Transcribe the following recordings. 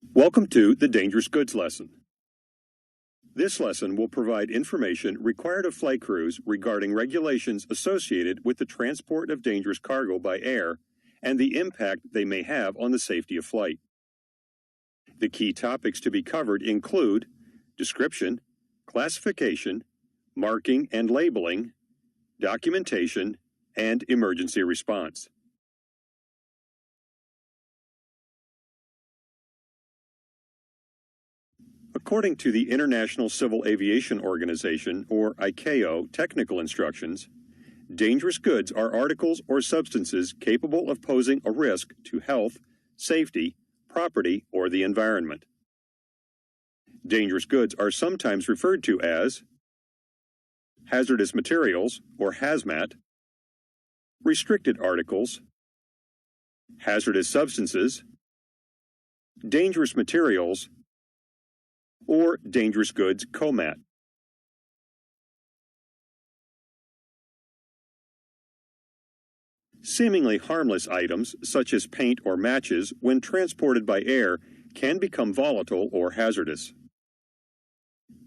Welcome to the Dangerous Goods lesson. This lesson will provide information required of flight crews regarding regulations associated with the transport of dangerous cargo by air and the impact they may have on the safety of flight. The key topics to be covered include description, classification, marking and labeling, documentation, and emergency response. According to the International Civil Aviation Organization, or ICAO, technical instructions, dangerous goods are articles or substances capable of posing a risk to health, safety, property, or the environment. Dangerous goods are sometimes referred to as hazardous materials, or hazmat, restricted articles, hazardous substances, dangerous materials, or dangerous goods COMAT. Seemingly harmless items, such as paint or matches, when transported by air, can become volatile or hazardous.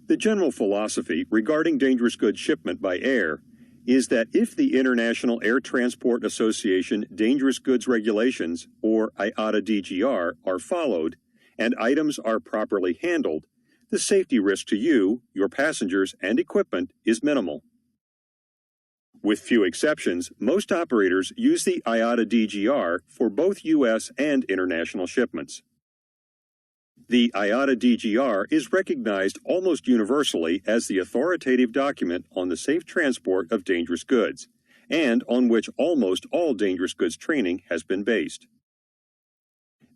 The general philosophy regarding dangerous goods shipment by air is that if the International Air Transport Association Dangerous Goods Regulations, or IATA DGR, are followed and items are properly handled, the safety risk to you, your passengers, and equipment is minimal. With few exceptions, most operators use the IATA DGR for both U.S. and international shipments. The IATA DGR is recognized almost universally as the authoritative document on the safe transport of dangerous goods, and on which almost all dangerous goods training has been based.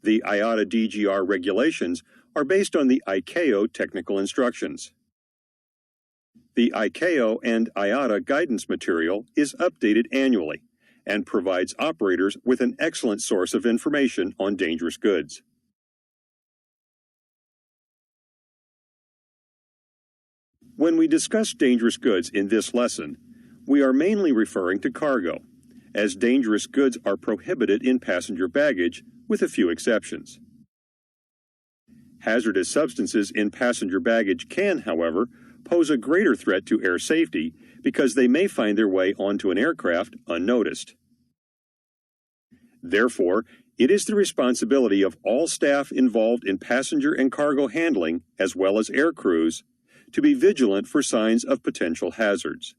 The IATA DGR regulations are based on the ICAO technical instructions. The ICAO and IATA guidance material is updated annually and provides operators with an excellent source of information on dangerous goods. When we discuss dangerous goods in this lesson, we are mainly referring to cargo, as dangerous goods are prohibited in passenger baggage with a few exceptions. Hazardous substances in passenger baggage can, however, pose a greater threat to air safety because they may find their way onto an aircraft unnoticed. Therefore, it is the responsibility of all staff involved in passenger and cargo handling, as well as air crews, to be vigilant for signs of potential hazards.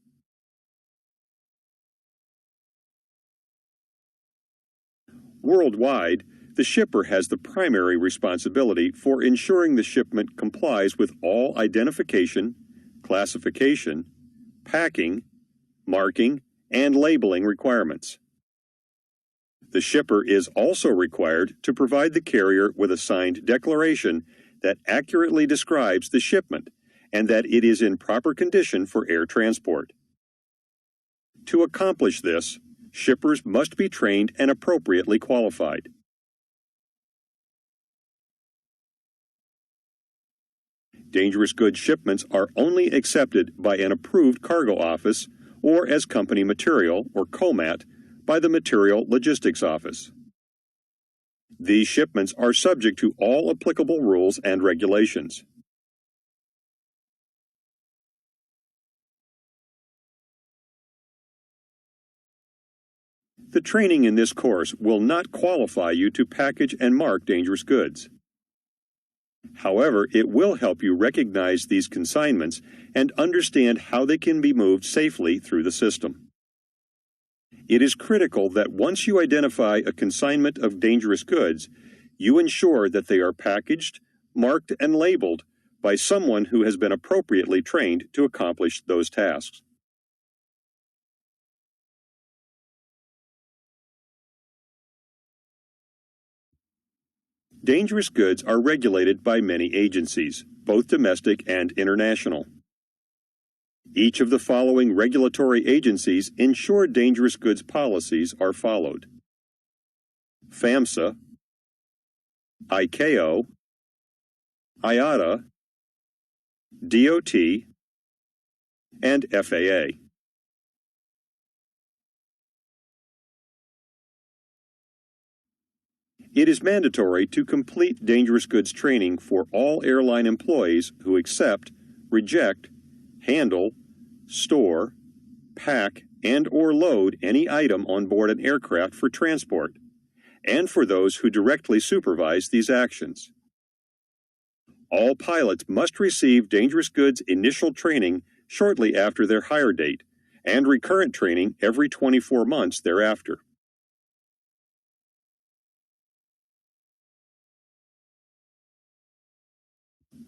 Worldwide, the shipper has the primary responsibility for ensuring the shipment complies with all identification, classification, packing, marking, and labeling requirements. The shipper is also required to provide the carrier with a signed declaration that accurately describes the shipment and that it is in proper condition for air transport. To accomplish this, shippers must be trained and appropriately qualified. Dangerous goods shipments are only accepted by an approved cargo office or as company material, or COMAT, by the Material Logistics Office. These shipments are subject to all applicable rules and regulations. The training in this course will not qualify you to package and mark dangerous goods. However, it will help you recognize these consignments and understand how they can be moved safely through the system. It is critical that once you identify a consignment of dangerous goods, you ensure that they are packaged, marked, and labeled by someone who has been appropriately trained to accomplish those tasks. Dangerous goods are regulated by many agencies, both domestic and international. Each of the following regulatory agencies ensure dangerous goods policies are followed: FAMSA, ICAO, IATA, DOT, and FAA. It is mandatory to complete dangerous goods training for all airline employees who accept, reject, handle, store, pack, and/or load any item on board an aircraft for transport, and for those who directly supervise these actions. All pilots must receive dangerous goods initial training shortly after their hire date, and recurrent training every 24 months thereafter.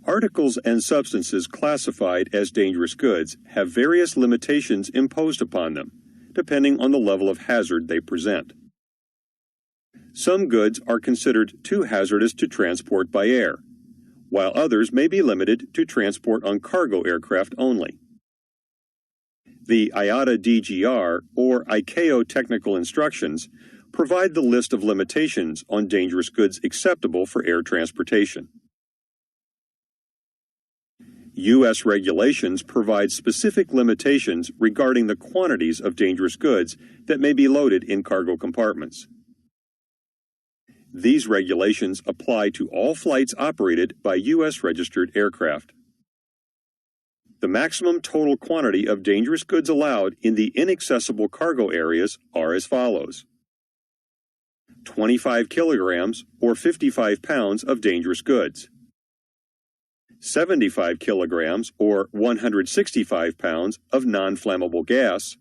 Articles and substances classified as dangerous goods have various limitations imposed upon them, depending on the level of hazard they present. Some goods are considered too hazardous to transport by air, while others may be limited to transport on cargo aircraft only. The IATA DGR, or ICAO Technical Instructions, provide the list of limitations on dangerous goods acceptable for air transportation. U.S. regulations provide specific limitations regarding the quantities of dangerous goods that may be loaded in cargo compartments. These regulations apply to all flights operated by U.S. registered aircraft. The maximum total quantity of dangerous goods allowed in the inaccessible cargo areas are as follows: 25 kilograms or 55 pounds of dangerous goods, 75 kilograms or 165 pounds of non-flammable gas,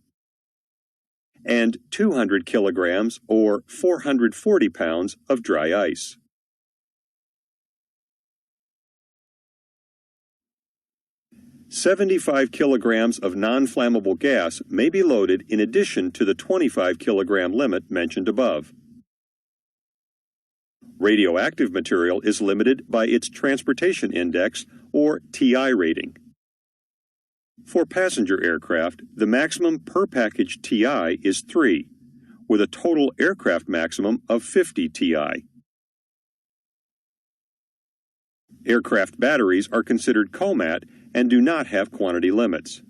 and 200 kilograms or 440 pounds of dry ice. "75 kilograms of non-flammable gas may be loaded in addition to the 25 kilogram limit mentioned above. Radioactive material is limited by its Transportation Index, or TI rating. For passenger aircraft, the maximum per package TI is 3, with a total aircraft maximum of 50 TI. Aircraft batteries are considered COMAT and do not have quantity limits.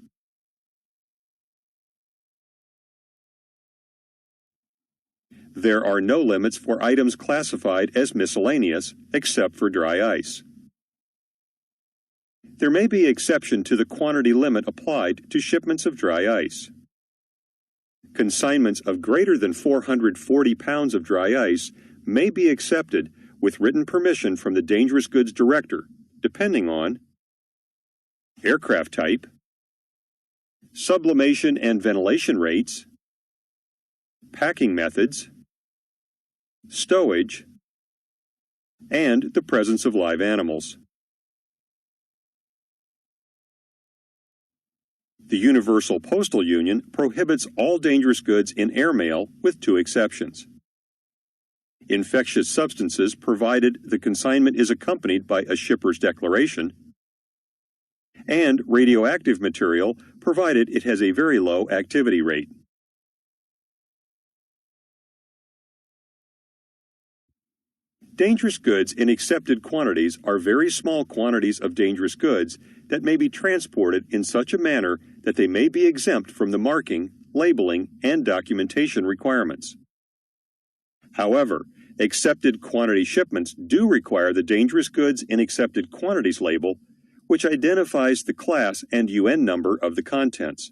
There are no limits for items classified as miscellaneous, except for dry ice. There may be exception to the quantity limit applied to shipments of dry ice. Consignments of greater than 440 pounds of dry ice may be accepted with written permission from the Dangerous Goods Director, depending on aircraft type, sublimation and ventilation rates, packing methods, stowage, and the presence of live animals. The Universal Postal Union prohibits all dangerous goods in airmail with 2 exceptions. Infectious substances, provided the consignment is accompanied by a shipper's declaration, and radioactive material, provided it has a very low activity rate. Dangerous goods in accepted quantities are very small quantities of dangerous goods that may be transported in such a manner that they may be exempt from the marking, labeling, and documentation requirements. However, accepted quantity shipments do require the Dangerous Goods in Accepted Quantities label, which identifies the class and UN number of the contents.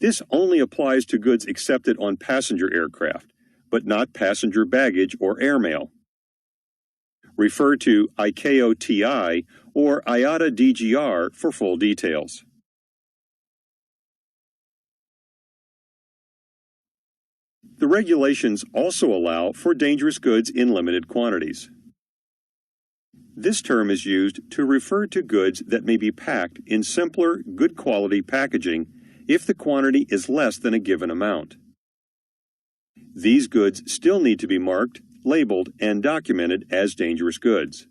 This only applies to goods accepted on passenger aircraft, but not passenger baggage or airmail. Refer to ICAO TI or IATA DGR for full details. The regulations also allow for dangerous goods in limited quantities. This term is used to refer to goods that may be packed in simpler, good quality packaging if the quantity is less than a given amount. These goods still need to be marked, labeled, and documented as dangerous goods.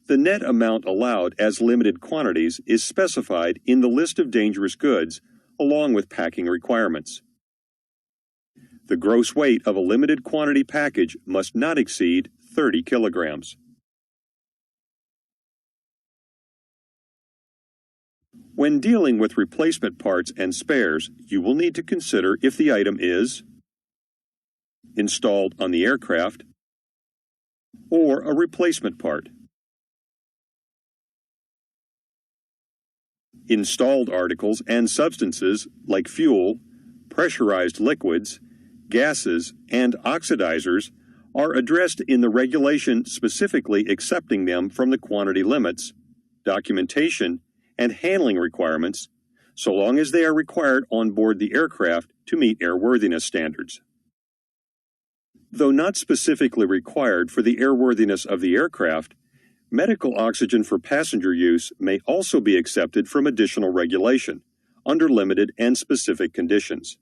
The net amount allowed as limited quantities is specified in the list of dangerous goods, along with packing requirements. The gross weight of a limited quantity package must not exceed 30 kilograms. When dealing with replacement parts and spares, you will need to consider if the item is installed on the aircraft, or a replacement part. Installed articles and substances like fuel, pressurized liquids, gases, and oxidizers are addressed in the regulation specifically accepting them from the quantity limits, documentation, and handling requirements, so long as they are required on board the aircraft to meet airworthiness standards. Though not specifically required for the airworthiness of the aircraft, medical oxygen for passenger use may also be accepted from additional regulation, under limited and specific conditions.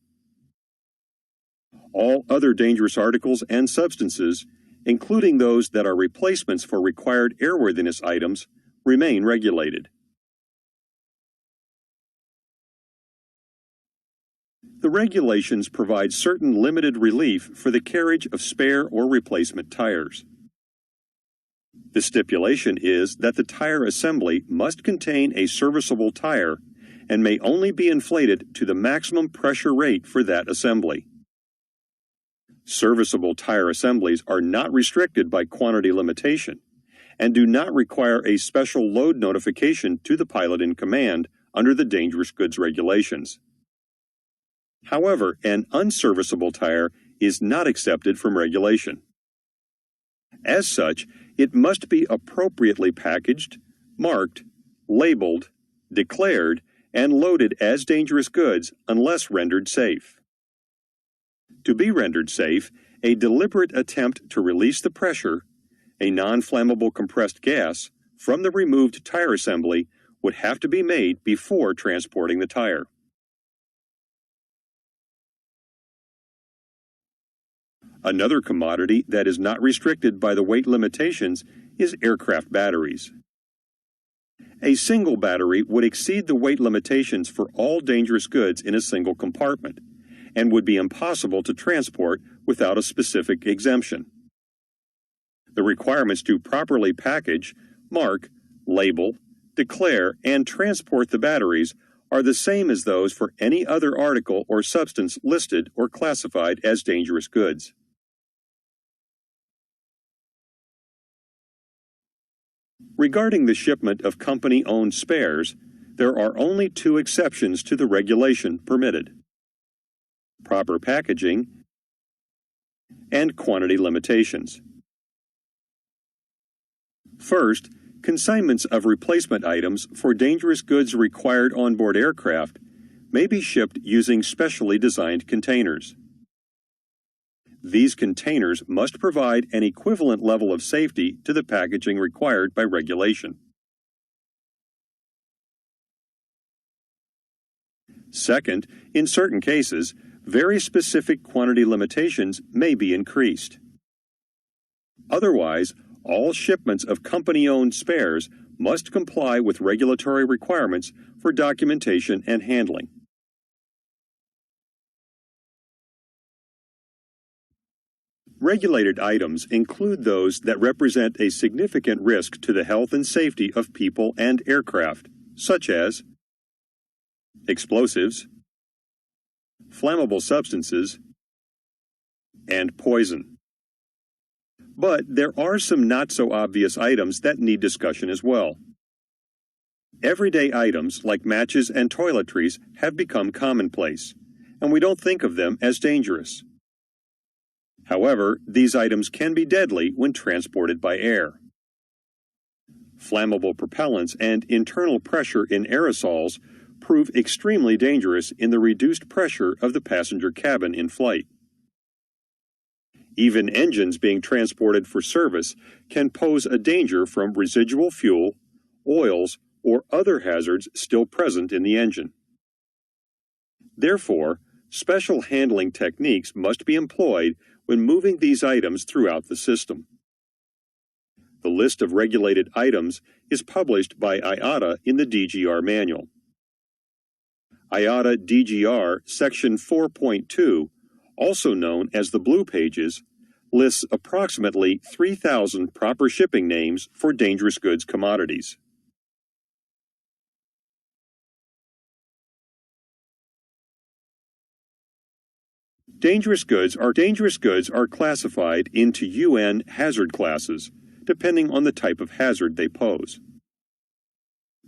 All other dangerous articles and substances, including those that are replacements for required airworthiness items, remain regulated. The regulations provide certain limited relief for the carriage of spare or replacement tires. The stipulation is that the tire assembly must contain a serviceable tire and may only be inflated to the maximum pressure rate for that assembly. Serviceable tire assemblies are not restricted by quantity limitation and do not require a special load notification to the pilot in command under the dangerous goods regulations. However, an unserviceable tire is not accepted from regulation. As such, it must be appropriately packaged, marked, labeled, declared, and loaded as dangerous goods unless rendered safe. To be rendered safe, a deliberate attempt to release the pressure, a non-flammable compressed gas, from the removed tire assembly would have to be made before transporting the tire. Another commodity that is not restricted by the weight limitations is aircraft batteries. A single battery would exceed the weight limitations for all dangerous goods in a single compartment and would be impossible to transport without a specific exemption. The requirements to properly package, mark, label, declare, and transport the batteries are the same as those for any other article or substance listed or classified as dangerous goods. Regarding the shipment of company-owned spares, there are only two exceptions to the regulation permitted: proper packaging and quantity limitations. First, consignments of replacement items for dangerous goods required on board aircraft may be shipped using specially designed containers. These containers must provide an equivalent level of safety to the packaging required by regulation. Second, in certain cases, very specific quantity limitations may be increased. Otherwise, all shipments of company-owned spares must comply with regulatory requirements for documentation and handling. Regulated items include those that represent a significant risk to the health and safety of people and aircraft, such as explosives, flammable substances, and poison. But there are some not-so-obvious items that need discussion as well. Everyday items like matches and toiletries have become commonplace, and we don't think of them as dangerous. However, these items can be deadly when transported by air. Flammable propellants and internal pressure in aerosols prove extremely dangerous in the reduced pressure of the passenger cabin in flight. Even engines being transported for service can pose a danger from residual fuel, oils, or other hazards still present in the engine. Therefore, special handling techniques must be employed when moving these items throughout the system. The list of regulated items is published by IATA in the DGR manual. IATA DGR Section 4.2, also known as the Blue Pages, lists approximately 3,000 proper shipping names for dangerous goods commodities. Dangerous goods are classified into UN hazard classes, depending on the type of hazard they pose.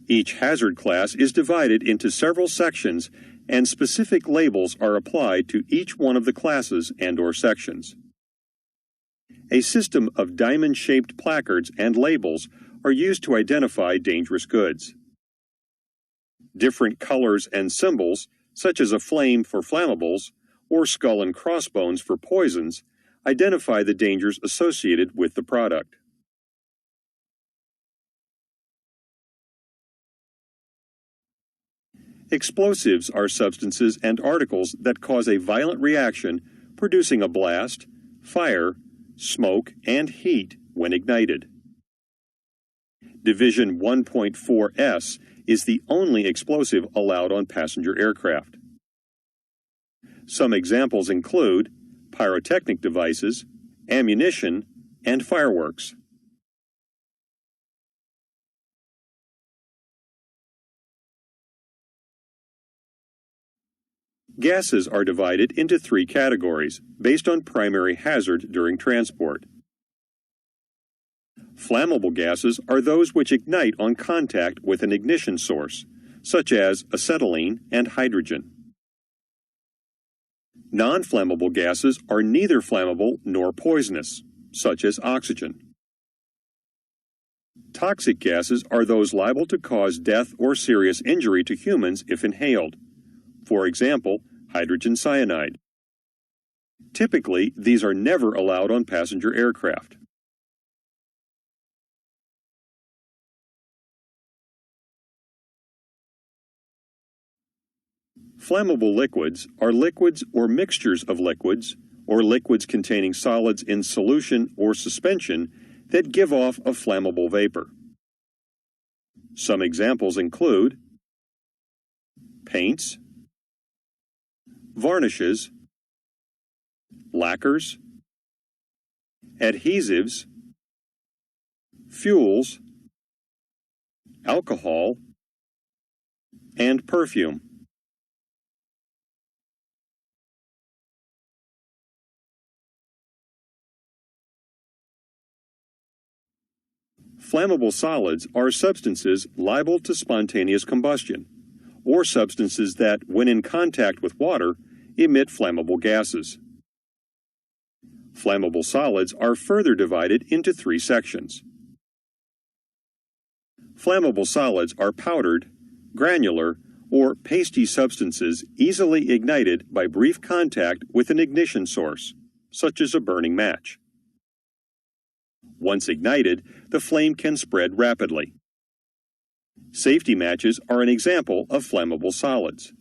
Each hazard class is divided into several sections, and specific labels are applied to each one of the classes and/or sections. A system of diamond-shaped placards and labels are used to identify dangerous goods. Different colors and symbols, such as a flame for flammables or skull and crossbones for poisons, identify the dangers associated with the product. Explosives are substances and articles that cause a violent reaction, producing a blast, fire, smoke, and heat when ignited. Division 1.4S is the only explosive allowed on passenger aircraft. Some examples include pyrotechnic devices, ammunition, and fireworks. Gases are divided into three categories based on primary hazard during transport. Flammable gases are those which ignite on contact with an ignition source, such as acetylene and hydrogen. Non-flammable gases are neither flammable nor poisonous, such as oxygen. Toxic gases are those liable to cause death or serious injury to humans if inhaled. For example, hydrogen cyanide. Typically, these are never allowed on passenger aircraft. Flammable liquids are liquids or mixtures of liquids, or liquids containing solids in solution or suspension that give off a flammable vapor. Some examples include paints, varnishes, lacquers, adhesives, fuels, alcohol, and perfume. Flammable solids are substances liable to spontaneous combustion, or substances that, when in contact with water, emit flammable gases. Flammable solids are further divided into three sections. Flammable solids are powdered, granular, or pasty substances easily ignited by brief contact with an ignition source, such as a burning match. Once ignited, the flame can spread rapidly. Safety matches are an example of flammable solids.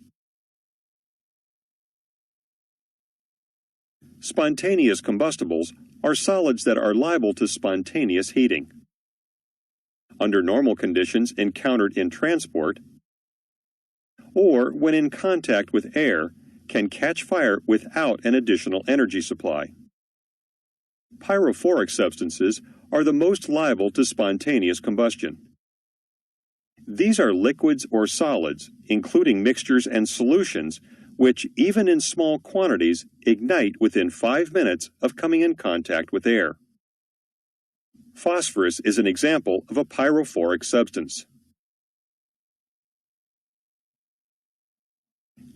Spontaneous combustibles are solids that are liable to spontaneous heating. Under normal conditions encountered in transport, or when in contact with air, can catch fire without an additional energy supply. Pyrophoric substances are the most liable to spontaneous combustion. These are liquids or solids, including mixtures and solutions, which, even in small quantities, ignite within 5 minutes of coming in contact with air. Phosphorus is an example of a pyrophoric substance.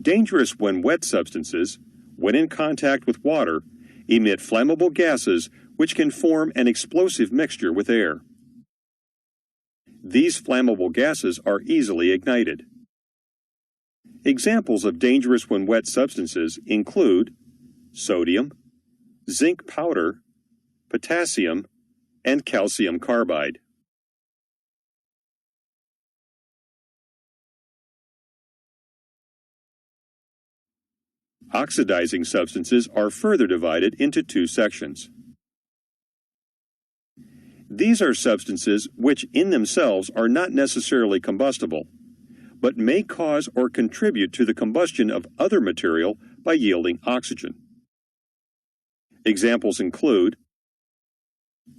Dangerous when wet substances, when in contact with water, emit flammable gases which can form an explosive mixture with air. These flammable gases are easily ignited. Examples of dangerous when wet substances include sodium, zinc powder, potassium, and calcium carbide. Oxidizing substances are further divided into two sections. These are substances which in themselves are not necessarily combustible, but may cause or contribute to the combustion of other material by yielding oxygen. Examples include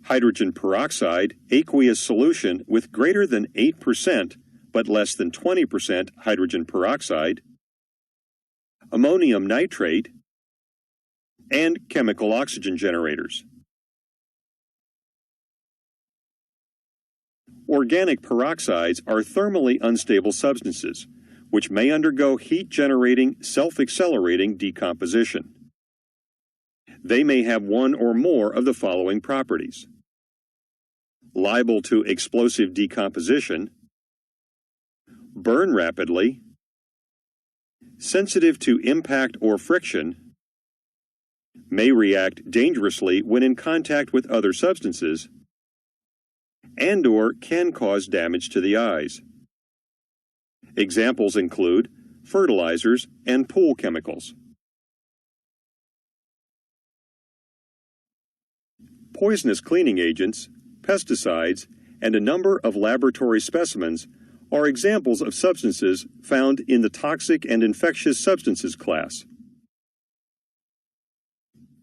hydrogen peroxide aqueous solution with greater than 8% but less than 20% hydrogen peroxide, ammonium nitrate, and chemical oxygen generators. Organic peroxides are thermally unstable substances, which may undergo heat-generating, self-accelerating decomposition. They may have one or more of the following properties: liable to explosive decomposition, burn rapidly, sensitive to impact or friction, may react dangerously when in contact with other substances, and/or can cause damage to the eyes. Examples include fertilizers and pool chemicals. Poisonous cleaning agents, pesticides, and a number of laboratory specimens are examples of substances found in the toxic and infectious substances class.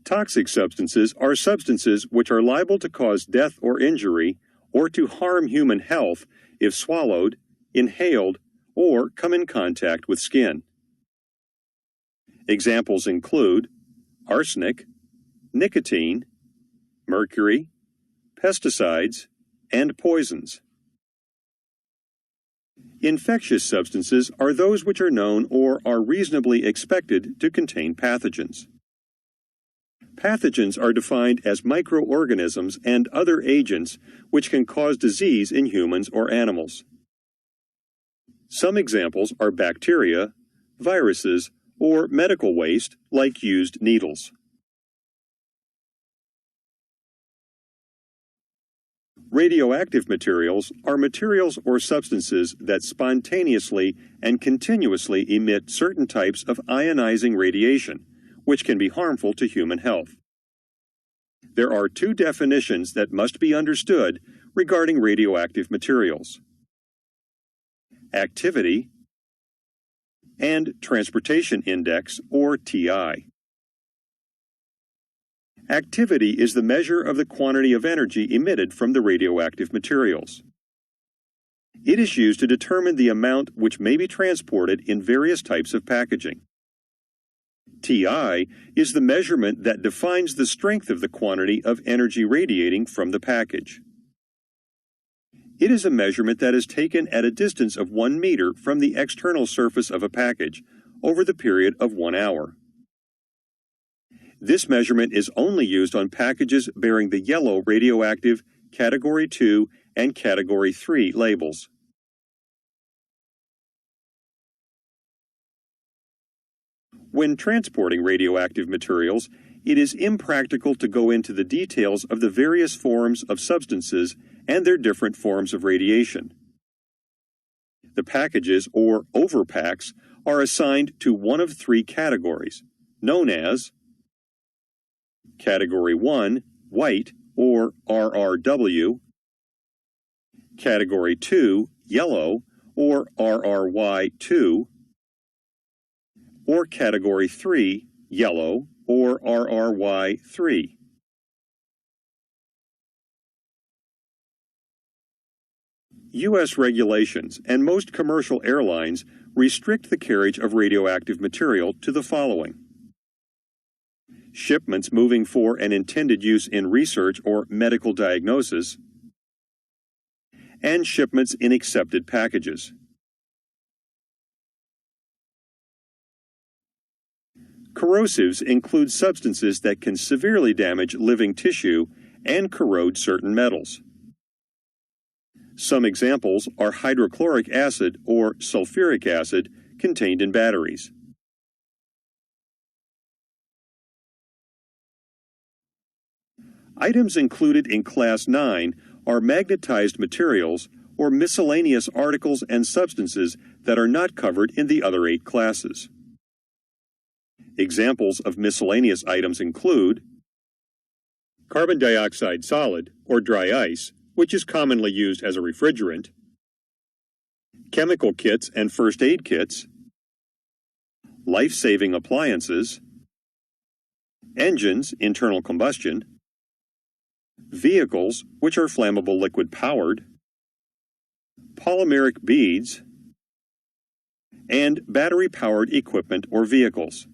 Toxic substances are substances which are liable to cause death or injury or to harm human health if swallowed, inhaled, or come in contact with skin. Examples include arsenic, nicotine, mercury, pesticides, and poisons. Infectious substances are those which are known or are reasonably expected to contain pathogens. Pathogens are defined as microorganisms and other agents which can cause disease in humans or animals. Some examples are bacteria, viruses, or medical waste like used needles. Radioactive materials are materials or substances that spontaneously and continuously emit certain types of ionizing radiation, which can be harmful to human health. There are two definitions that must be understood regarding radioactive materials: activity and transportation index, or TI. Activity is the measure of the quantity of energy emitted from the radioactive materials. It is used to determine the amount which may be transported in various types of packaging. TI is the measurement that defines the strength of the quantity of energy radiating from the package. It is a measurement that is taken at a distance of 1 meter from the external surface of a package over the period of 1 hour. This measurement is only used on packages bearing the yellow radioactive Category 2 and Category 3 labels. When transporting radioactive materials, it is impractical to go into the details of the various forms of substances and their different forms of radiation. The packages, or overpacks, are assigned to one of three categories, known as Category 1, white, or RRW, Category 2, yellow, or RRY2, or Category 3, yellow, or RRY3. U.S. regulations and most commercial airlines restrict the carriage of radioactive material to the following: shipments moving for an intended use in research or medical diagnosis, and shipments in accepted packages. Corrosives include substances that can severely damage living tissue and corrode certain metals. Some examples are hydrochloric acid or sulfuric acid contained in batteries. Items included in Class 9 are magnetized materials or miscellaneous articles and substances that are not covered in the other 8 classes. Examples of miscellaneous items include carbon dioxide solid, or dry ice, which is commonly used as a refrigerant, chemical kits and first aid kits, life-saving appliances, engines, internal combustion, vehicles, which are flammable liquid powered, polymeric beads, and battery-powered equipment or vehicles.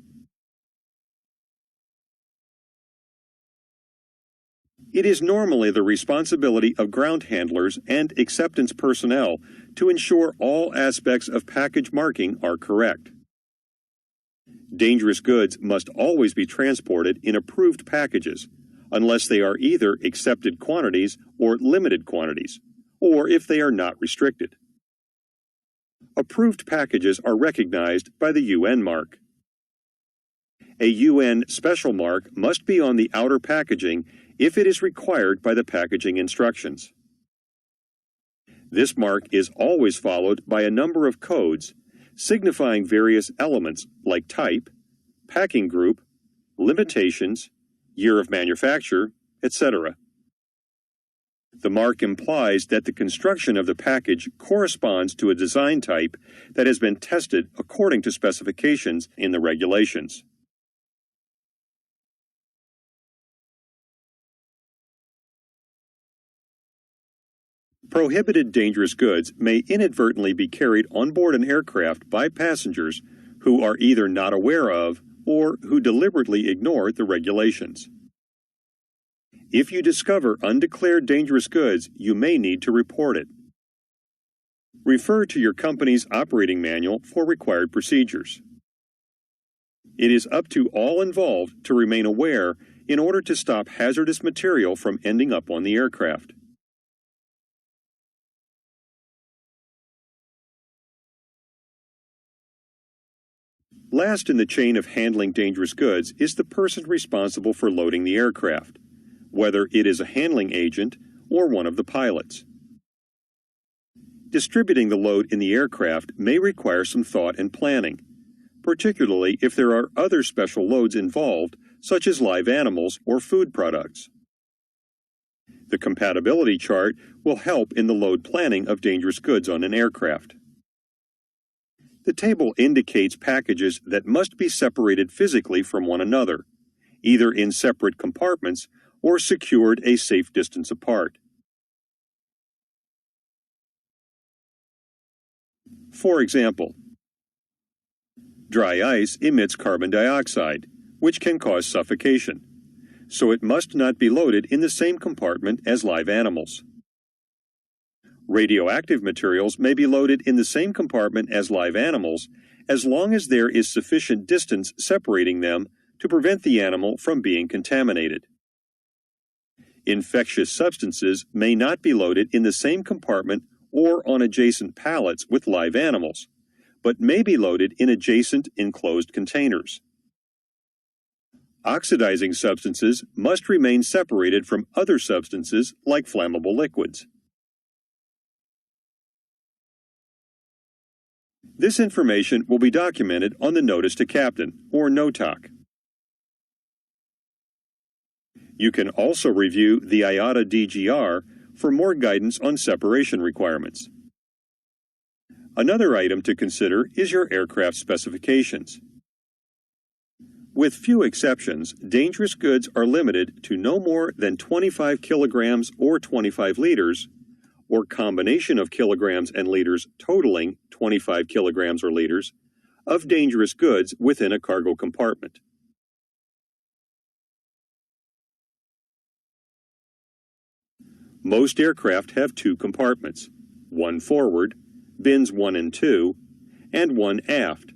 It is normally the responsibility of ground handlers and acceptance personnel to ensure all aspects of package marking are correct. Dangerous goods must always be transported in approved packages, unless they are either accepted quantities or limited quantities, or if they are not restricted. Approved packages are recognized by the UN mark. A UN special mark must be on the outer packaging if it is required by the packaging instructions. This mark is always followed by a number of codes signifying various elements like type, packing group, limitations, year of manufacture, etc. The mark implies that the construction of the package corresponds to a design type that has been tested according to specifications in the regulations. Prohibited dangerous goods may inadvertently be carried on board an aircraft by passengers who are either not aware of or who deliberately ignore the regulations. If you discover undeclared dangerous goods, you may need to report it. Refer to your company's operating manual for required procedures. It is up to all involved to remain aware in order to stop hazardous material from ending up on the aircraft. Last in the chain of handling dangerous goods is the person responsible for loading the aircraft, whether it is a handling agent or one of the pilots. Distributing the load in the aircraft may require some thought and planning, particularly if there are other special loads involved, such as live animals or food products. The compatibility chart will help in the load planning of dangerous goods on an aircraft. The table indicates packages that must be separated physically from one another, either in separate compartments or secured a safe distance apart. For example, dry ice emits carbon dioxide, which can cause suffocation, so it must not be loaded in the same compartment as live animals. Radioactive materials may be loaded in the same compartment as live animals as long as there is sufficient distance separating them to prevent the animal from being contaminated. Infectious substances may not be loaded in the same compartment or on adjacent pallets with live animals, but may be loaded in adjacent enclosed containers. Oxidizing substances must remain separated from other substances like flammable liquids. This information will be documented on the Notice to Captain, or NOTOC. You can also review the IATA DGR for more guidance on separation requirements. Another item to consider is your aircraft specifications. With few exceptions, dangerous goods are limited to no more than 25 kilograms or 25 liters, or combination of kilograms and liters totaling 25 kilograms or liters, of dangerous goods within a cargo compartment. Most aircraft have two compartments, one forward, bins 1 and 2, and one aft,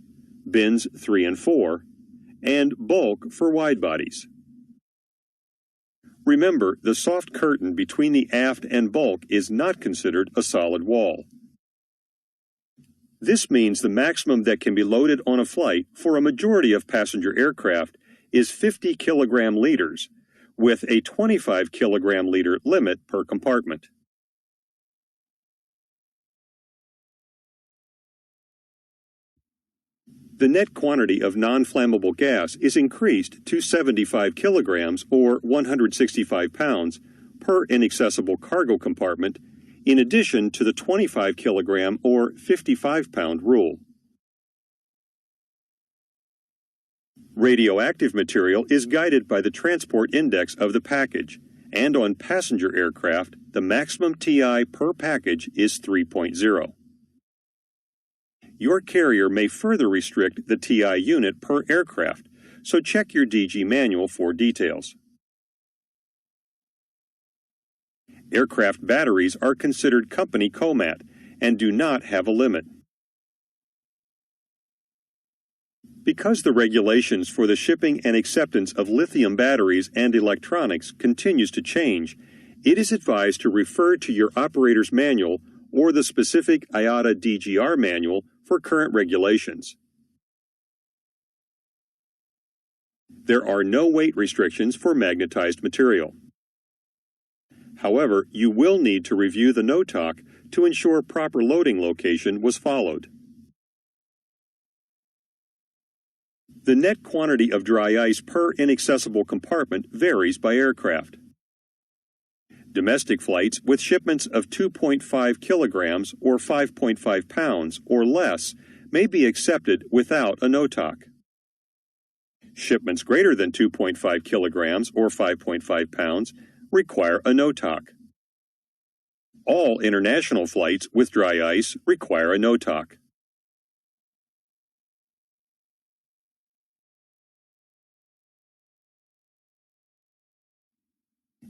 bins 3 and 4, and bulk for wide bodies. Remember, the soft curtain between the aft and bulk is not considered a solid wall. This means the maximum that can be loaded on a flight for a majority of passenger aircraft is 50 kilogram liters, with a 25 kilogram liter limit per compartment. The net quantity of non-flammable gas is increased to 75 kilograms or 165 pounds per inaccessible cargo compartment, in addition to the 25 kilogram or 55 pound rule. Radioactive material is guided by the transport index of the package, and on passenger aircraft, the maximum TI per package is 3.0. Your carrier may further restrict the TI unit per aircraft, so check your DG manual for details. Aircraft batteries are considered company COMAT and do not have a limit. Because the regulations for the shipping and acceptance of lithium batteries and electronics continues to change, it is advised to refer to your operator's manual or the specific IATA DGR manual for current regulations. There are no weight restrictions for magnetized material. However, you will need to review the NOTAC to ensure proper loading location was followed. The net quantity of dry ice per inaccessible compartment varies by aircraft. Domestic flights with shipments of 2.5 kilograms or 5.5 pounds or less may be accepted without a NOTAC. Shipments greater than 2.5 kilograms or 5.5 pounds require a NOTAC. All international flights with dry ice require a NOTAC.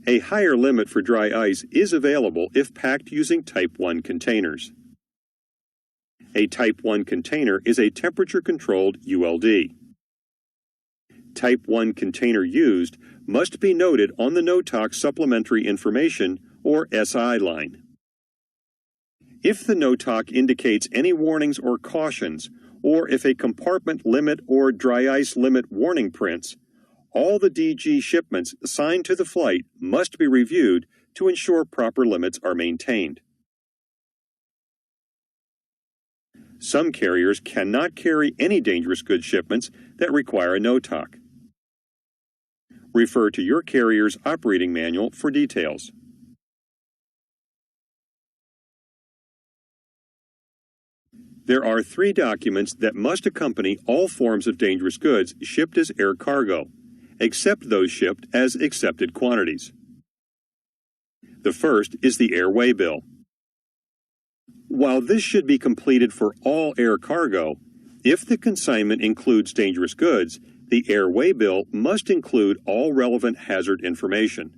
A higher limit for dry ice is available if packed using Type 1 containers. A Type 1 container is a temperature-controlled ULD. Type 1 container used must be noted on the NOTAC Supplementary Information, or SI line. If the NOTAC indicates any warnings or cautions, or if a compartment limit or dry ice limit warning prints, all the DG shipments assigned to the flight must be reviewed to ensure proper limits are maintained. Some carriers cannot carry any dangerous goods shipments that require a NOTAC. Refer to your carrier's operating manual for details. There are 3 documents that must accompany all forms of dangerous goods shipped as air cargo, except those shipped as accepted quantities. The first is the airway bill. While this should be completed for all air cargo, if the consignment includes dangerous goods, the airway bill must include all relevant hazard information.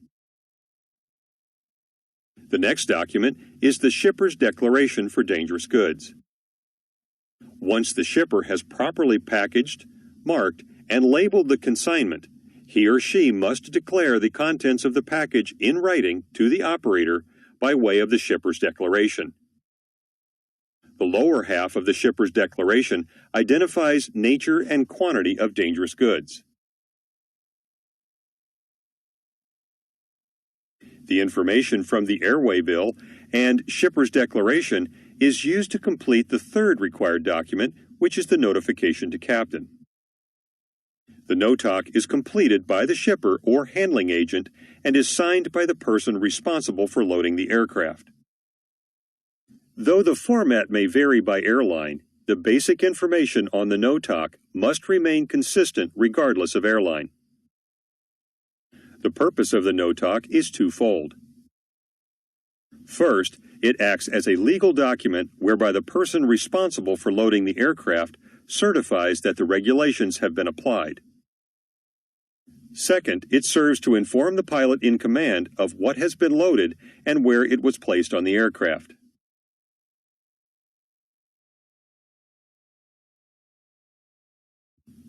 The next document is the shipper's declaration for dangerous goods. Once the shipper has properly packaged, marked, and labeled the consignment, he or she must declare the contents of the package in writing to the operator by way of the shipper's declaration. The lower half of the shipper's declaration identifies nature and quantity of dangerous goods. The information from the airway bill and shipper's declaration is used to complete the third required document, which is the notification to captain. The NOTAC is completed by the shipper or handling agent and is signed by the person responsible for loading the aircraft. Though the format may vary by airline, the basic information on the NOTAC must remain consistent regardless of airline. The purpose of the NOTAC is twofold. First, it acts as a legal document whereby the person responsible for loading the aircraft certifies that the regulations have been applied. Second, it serves to inform the pilot in command of what has been loaded and where it was placed on the aircraft.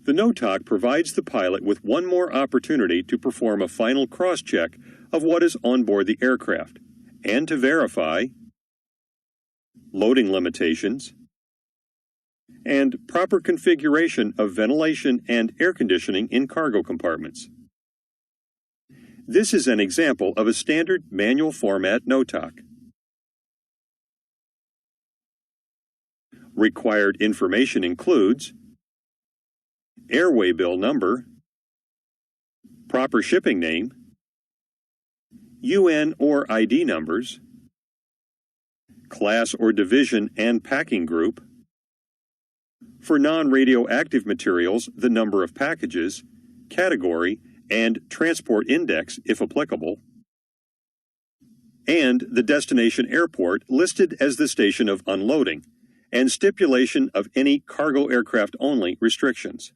The NOTAC provides the pilot with one more opportunity to perform a final cross-check of what is on board the aircraft and to verify loading limitations and proper configuration of ventilation and air conditioning in cargo compartments. This is an example of a standard manual format NOTAC. Required information includes airway bill number, proper shipping name, UN or ID numbers, class or division and packing group, for non-radioactive materials, the number of packages, category, and transport index if applicable, and the destination airport listed as the station of unloading, and stipulation of any cargo aircraft only restrictions.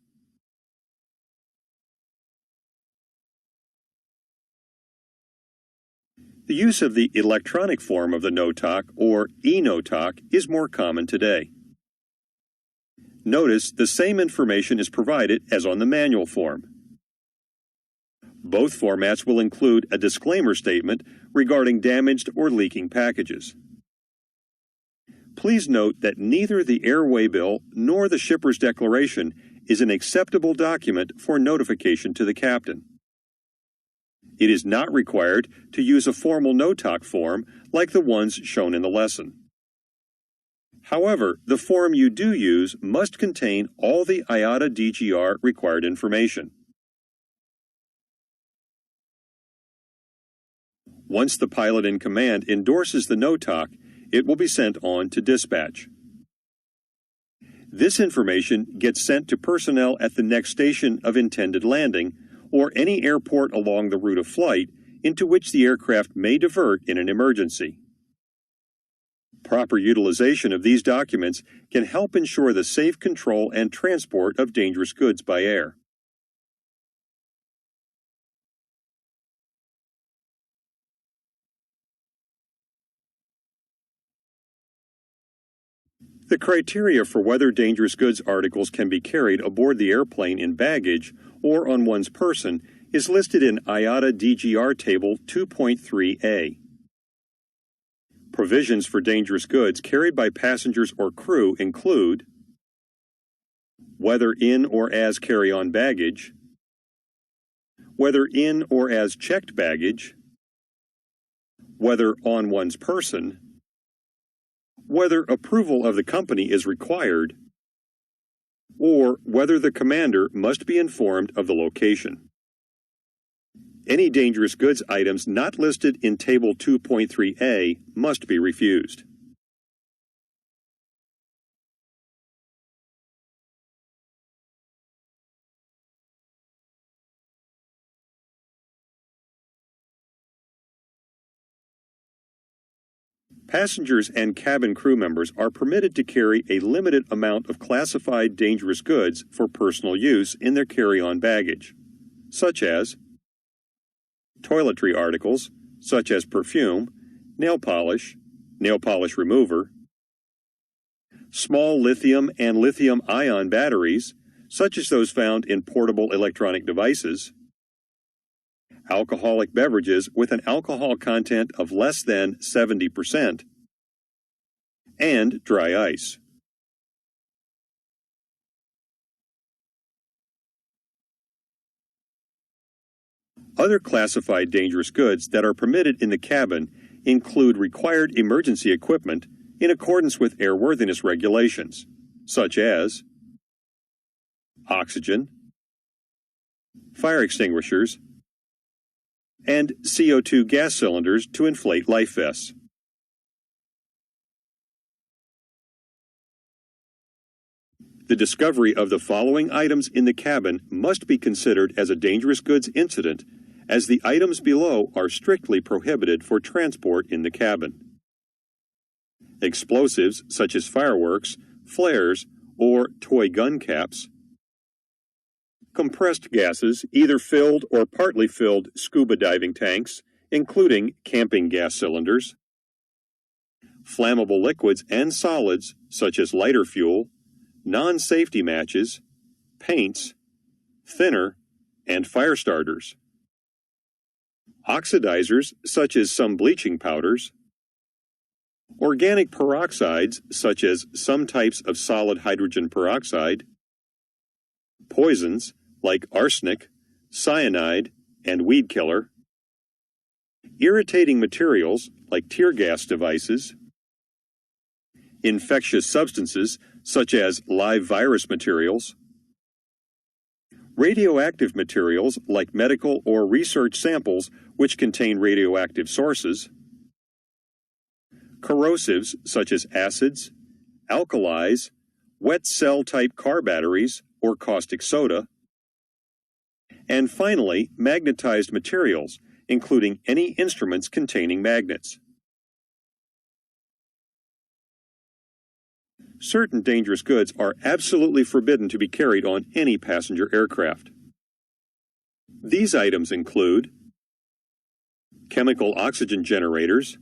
The use of the electronic form of the NOTOC, or e-NOTOC, is more common today. Notice the same information is provided as on the manual form. Both formats will include a disclaimer statement regarding damaged or leaking packages. Please note that neither the airway bill nor the shipper's declaration is an acceptable document for notification to the captain. It is not required to use a formal NOTOC form like the ones shown in the lesson. However, the form you do use must contain all the IATA DGR required information. Once the pilot in command endorses the NOTOC, it will be sent on to dispatch. This information gets sent to personnel at the next station of intended landing or any airport along the route of flight into which the aircraft may divert in an emergency. Proper utilization of these documents can help ensure the safe control and transport of dangerous goods by air. The criteria for whether dangerous goods articles can be carried aboard the airplane in baggage or on one's person is listed in IATA DGR Table 2.3a. Provisions for dangerous goods carried by passengers or crew include whether in or as carry-on baggage, whether in or as checked baggage, whether on one's person, whether approval of the company is required, or whether the commander must be informed of the location. Any dangerous goods items not listed in Table 2.3a must be refused. Passengers and cabin crew members are permitted to carry a limited amount of classified dangerous goods for personal use in their carry-on baggage, such as toiletry articles, such as perfume, nail polish remover, small lithium and lithium-ion batteries, such as those found in portable electronic devices, alcoholic beverages with an alcohol content of less than 70%, and dry ice. Other classified dangerous goods that are permitted in the cabin include required emergency equipment in accordance with airworthiness regulations, such as oxygen, fire extinguishers, and CO2 gas cylinders to inflate life vests. The discovery of the following items in the cabin must be considered as a dangerous goods incident, as the items below are strictly prohibited for transport in the cabin. Explosives such as fireworks, flares, or toy gun caps, compressed gases, either filled or partly filled scuba diving tanks, including camping gas cylinders, flammable liquids and solids such as lighter fuel, non-safety matches, paints, thinner, and fire starters, oxidizers such as some bleaching powders, organic peroxides such as some types of solid hydrogen peroxide, poisons like arsenic, cyanide, and weed killer, irritating materials like tear gas devices, infectious substances such as live virus materials, radioactive materials like medical or research samples which contain radioactive sources, corrosives such as acids, alkalis, wet cell-type car batteries or caustic soda, and finally, magnetized materials, including any instruments containing magnets. Certain dangerous goods are absolutely forbidden to be carried on any passenger aircraft. These items include chemical oxygen generators,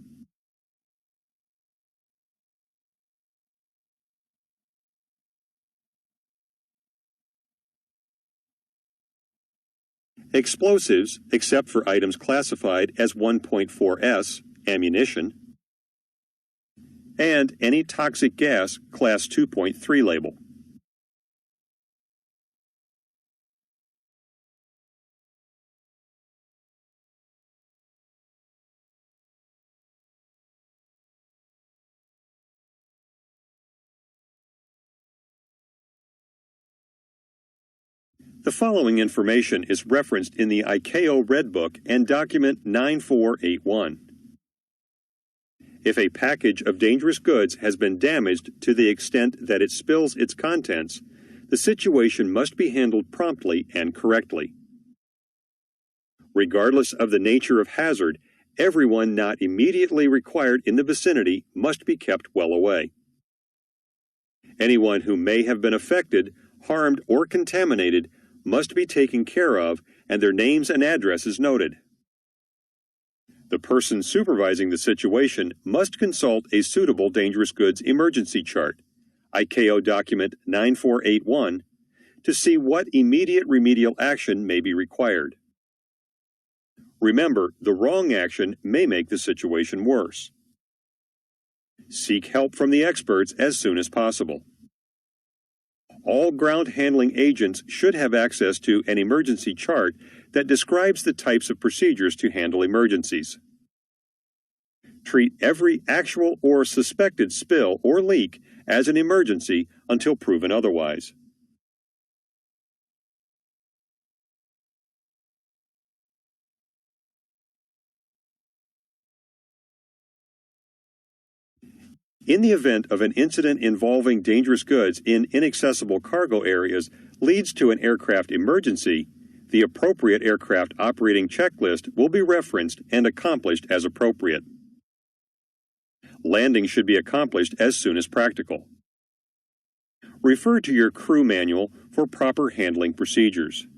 explosives, except for items classified as 1.4S, ammunition, and any toxic gas Class 2.3 label. The following information is referenced in the ICAO Red Book and Document 9481. If a package of dangerous goods has been damaged to the extent that it spills its contents, the situation must be handled promptly and correctly. Regardless of the nature of hazard, everyone not immediately required in the vicinity must be kept well away. Anyone who may have been affected, harmed, or contaminated must be taken care of and their names and addresses noted. The person supervising the situation must consult a suitable dangerous goods emergency chart, ICAO Document 9481, to see what immediate remedial action may be required. Remember, the wrong action may make the situation worse. Seek help from the experts as soon as possible. All ground handling agents should have access to an emergency chart that describes the types of procedures to handle emergencies. Treat every actual or suspected spill or leak as an emergency until proven otherwise. In the event of an incident involving dangerous goods in inaccessible cargo areas leads to an aircraft emergency, the appropriate aircraft operating checklist will be referenced and accomplished as appropriate. Landing should be accomplished as soon as practical. Refer to your crew manual for proper handling procedures.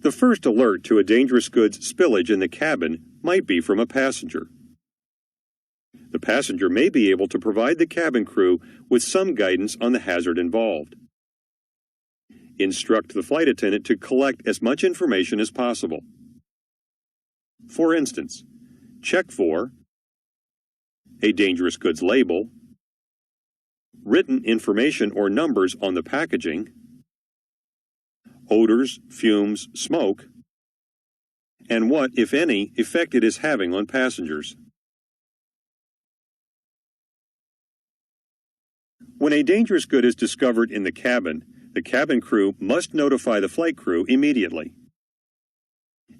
The first alert to a dangerous goods spillage in the cabin might be from a passenger. The passenger may be able to provide the cabin crew with some guidance on the hazard involved. Instruct the flight attendant to collect as much information as possible. For instance, check for a dangerous goods label, written information or numbers on the packaging, odors, fumes, smoke, and what, if any, effect it is having on passengers. When a dangerous good is discovered in the cabin crew must notify the flight crew immediately.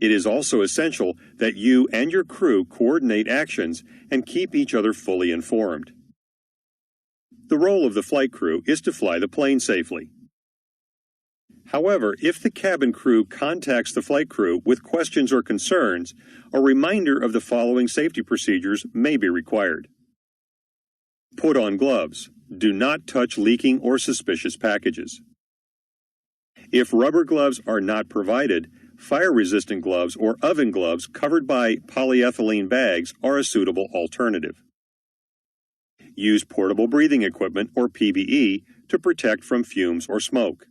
It is also essential that you and your crew coordinate actions and keep each other fully informed. The role of the flight crew is to fly the plane safely. However, if the cabin crew contacts the flight crew with questions or concerns, a reminder of the following safety procedures may be required. Put on gloves. Do not touch leaking or suspicious packages. If rubber gloves are not provided, fire-resistant gloves or oven gloves covered by polyethylene bags are a suitable alternative. Use portable breathing equipment or PBE to protect from fumes or smoke.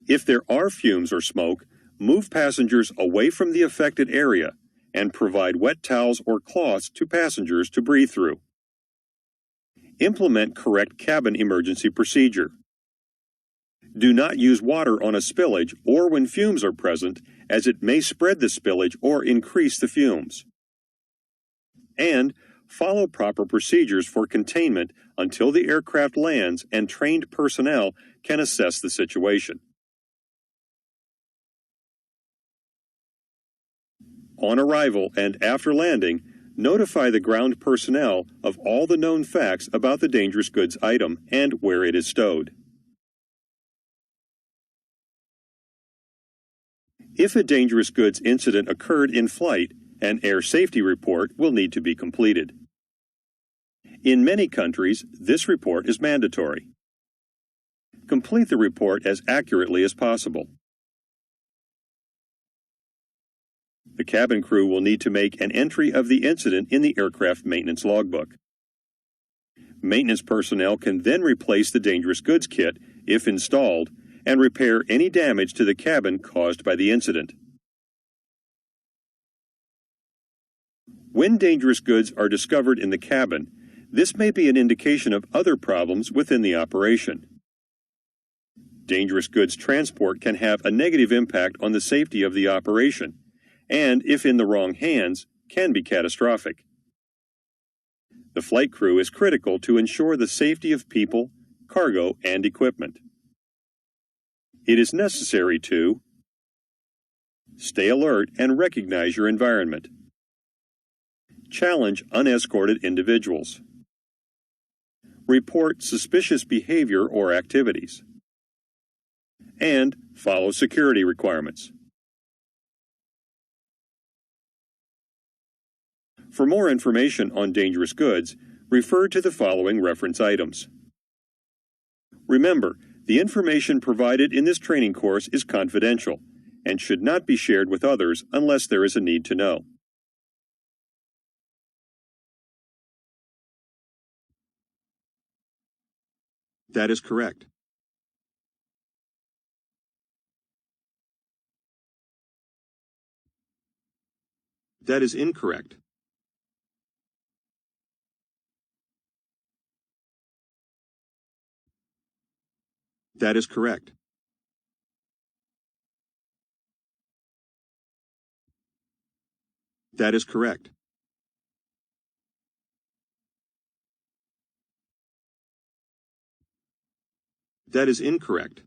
If there are fumes or smoke, move passengers away from the affected area and provide wet towels or cloths to passengers to breathe through. Implement correct cabin emergency procedure. Do not use water on a spillage or when fumes are present, as it may spread the spillage or increase the fumes. And follow proper procedures for containment until the aircraft lands and trained personnel can assess the situation. On arrival and after landing, notify the ground personnel of all the known facts about the dangerous goods item and where it is stowed. If a dangerous goods incident occurred in flight, an air safety report will need to be completed. In many countries, this report is mandatory. Complete the report as accurately as possible. The cabin crew will need to make an entry of the incident in the aircraft maintenance logbook. Maintenance personnel can then replace the dangerous goods kit, if installed, and repair any damage to the cabin caused by the incident. When dangerous goods are discovered in the cabin, this may be an indication of other problems within the operation. Dangerous goods transport can have a negative impact on the safety of the operation, and if in the wrong hands, can be catastrophic. The flight crew is critical to ensure the safety of people, cargo, and equipment. It is necessary to stay alert and recognize your environment. Challenge unescorted individuals. Report suspicious behavior or activities. And follow security requirements. For more information on dangerous goods, refer to the following reference items. Remember, the information provided in this training course is confidential and should not be shared with others unless there is a need to know. That is correct. That is incorrect. That is correct. That is correct. That is incorrect.